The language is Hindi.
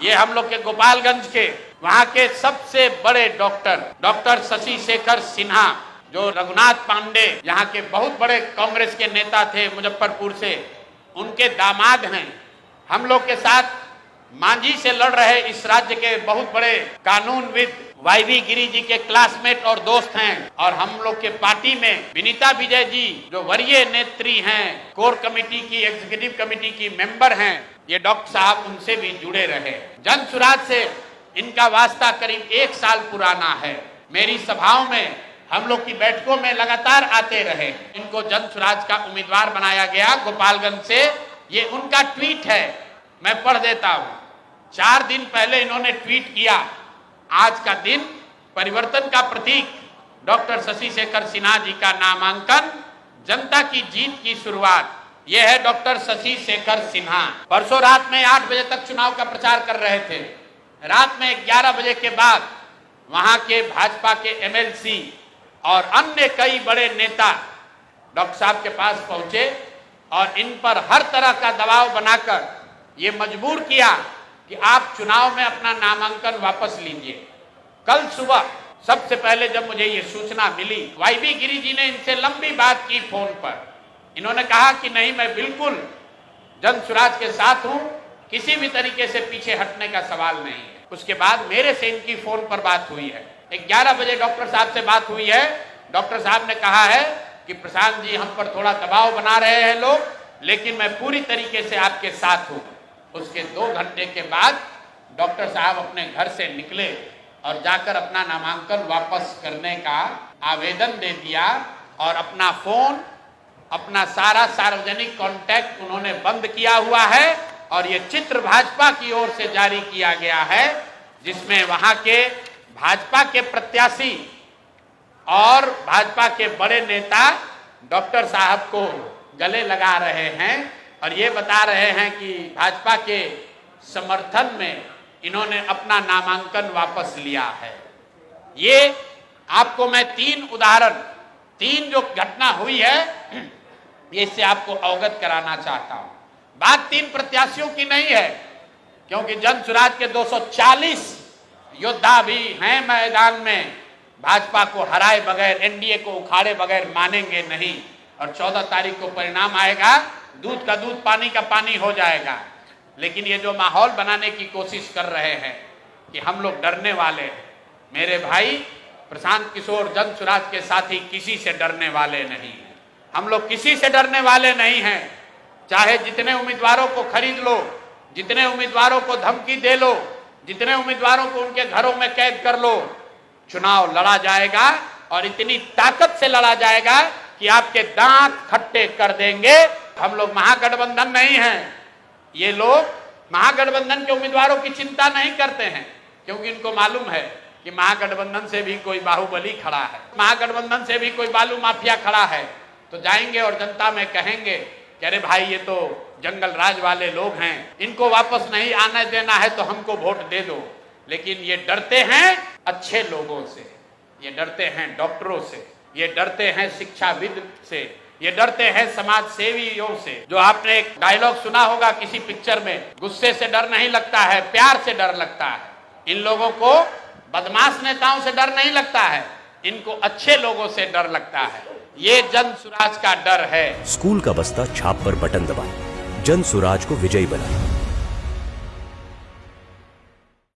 ये हम लोग के गोपालगंज के वहाँ के सबसे बड़े डॉक्टर शशि शेखर सिन्हा, जो रघुनाथ पांडे यहाँ के बहुत बड़े कांग्रेस के नेता थे मुजफ्फरपुर से, उनके दामाद हैं। हम लोग के साथ मांझी से लड़ रहे इस राज्य के बहुत बड़े कानूनविद वाईवी गिरी जी के क्लासमेट और दोस्त हैं। और हम लोग के पार्टी में विनीता विजय जी, जो वरीय नेत्री हैं, कोर कमेटी की, एग्जीक्यूटिव कमेटी की मेंबर हैं, ये डॉक्टर साहब उनसे भी जुड़े रहे। जन सुराज से इनका वास्ता करीब 1 साल पुराना है। मेरी सभाओं में, हम लोग की बैठकों में लगातार आते रहे। इनको जन सुराज का उम्मीदवार बनाया गया गोपालगंज से। ये उनका ट्वीट है, मैं पढ़ देता हूँ। 4 दिन पहले इन्होंने ट्वीट किया, आज का दिन परिवर्तन का प्रतीक, डॉक्टर शशि शेखर सिन्हा जी का नामांकन, जनता की जीत की शुरुआत। यह है डॉक्टर शशि शेखर सिन्हा। परसों रात में 8 बजे तक चुनाव का प्रचार कर रहे थे। रात में 11 बजे के बाद वहां के भाजपा के एमएलसी और अन्य कई बड़े नेता डॉक्टर साहब के पास पहुंचे और इन पर हर तरह का दबाव बनाकर ये मजबूर किया कि आप चुनाव में अपना नामांकन वापस लीजिए। कल सुबह सबसे पहले जब मुझे ये सूचना मिली, वाईवी गिरी जी ने इनसे लंबी बात की फोन पर। इन्होंने कहा कि नहीं, मैं बिल्कुल जन सुराज के साथ हूं, किसी भी तरीके से पीछे हटने का सवाल नहीं है। उसके बाद मेरे से इनकी फोन पर बात हुई है। 11 बजे डॉक्टर साहब से बात हुई है। डॉक्टर साहब ने कहा है कि प्रशांत जी, हम पर थोड़ा दबाव बना रहे हैं लोग, लेकिन मैं पूरी तरीके से आपके साथ हूँ। उसके 2 घंटे के बाद डॉक्टर साहब अपने घर से निकले और जाकर अपना नामांकन वापस करने का आवेदन दे दिया और अपना फोन, अपना सारा सार्वजनिक कांटेक्ट उन्होंने बंद किया हुआ है। और ये चित्र भाजपा की ओर से जारी किया गया है, जिसमें वहां के भाजपा के प्रत्याशी और भाजपा के बड़े नेता डॉक्टर साहब को गले लगा रहे हैं और ये बता रहे हैं कि भाजपा के समर्थन में इन्होंने अपना नामांकन वापस लिया है। ये आपको मैं 3 उदाहरण, 3 जो घटना हुई है, ये इससे आपको अवगत कराना चाहता हूं। बात 3 प्रत्याशियों की नहीं है, क्योंकि जन सुराज के 240 योद्धा भी हैं मैदान में। भाजपा को हराए बगैर, एनडीए को उखाड़े बगैर मानेंगे नहीं। और 14 तारीख को परिणाम आएगा, दूध का दूध, पानी का पानी हो जाएगा। लेकिन ये जो माहौल बनाने की कोशिश कर रहे हैं कि हम लोग डरने वाले हैं, मेरे भाई प्रशांत किशोर जन सुराज के साथी किसी से डरने वाले नहीं हैं। हम लोग किसी से डरने वाले नहीं हैं। चाहे जितने उम्मीदवारों को खरीद लो, जितने उम्मीदवारों को धमकी दे लो, जितने उम्मीदवारों को उनके घरों में कैद कर लो, चुनाव लड़ा जाएगा और इतनी ताकत से लड़ा जाएगा कि आपके दांत खट्टे कर देंगे। हम लोग महागठबंधन नहीं हैं। ये लोग महागठबंधन के उम्मीदवारों की चिंता नहीं करते हैं, क्योंकि इनको मालूम है कि महागठबंधन से भी कोई बाहुबली खड़ा है, महागठबंधन से भी कोई बालू माफिया खड़ा है। तो जाएंगे और जनता में कहेंगे कि अरे भाई, ये तो जंगल राज वाले लोग हैं, इनको वापस नहीं आने देना है तो हमको वोट दे दो। लेकिन ये डरते हैं अच्छे लोगों से, ये डरते हैं डॉक्टरों से, ये डरते हैं शिक्षाविद से, ये डरते हैं समाज सेवियों से। जो आपने एक डायलॉग सुना होगा किसी पिक्चर में, गुस्से से डर नहीं लगता है, प्यार से डर लगता है। इन लोगों को बदमाश नेताओं से डर नहीं लगता है, इनको अच्छे लोगों से डर लगता है। ये जन सुराज का डर है। स्कूल का बस्ता छाप पर बटन दबाएं, जन सुराज को विजयी बनाएं।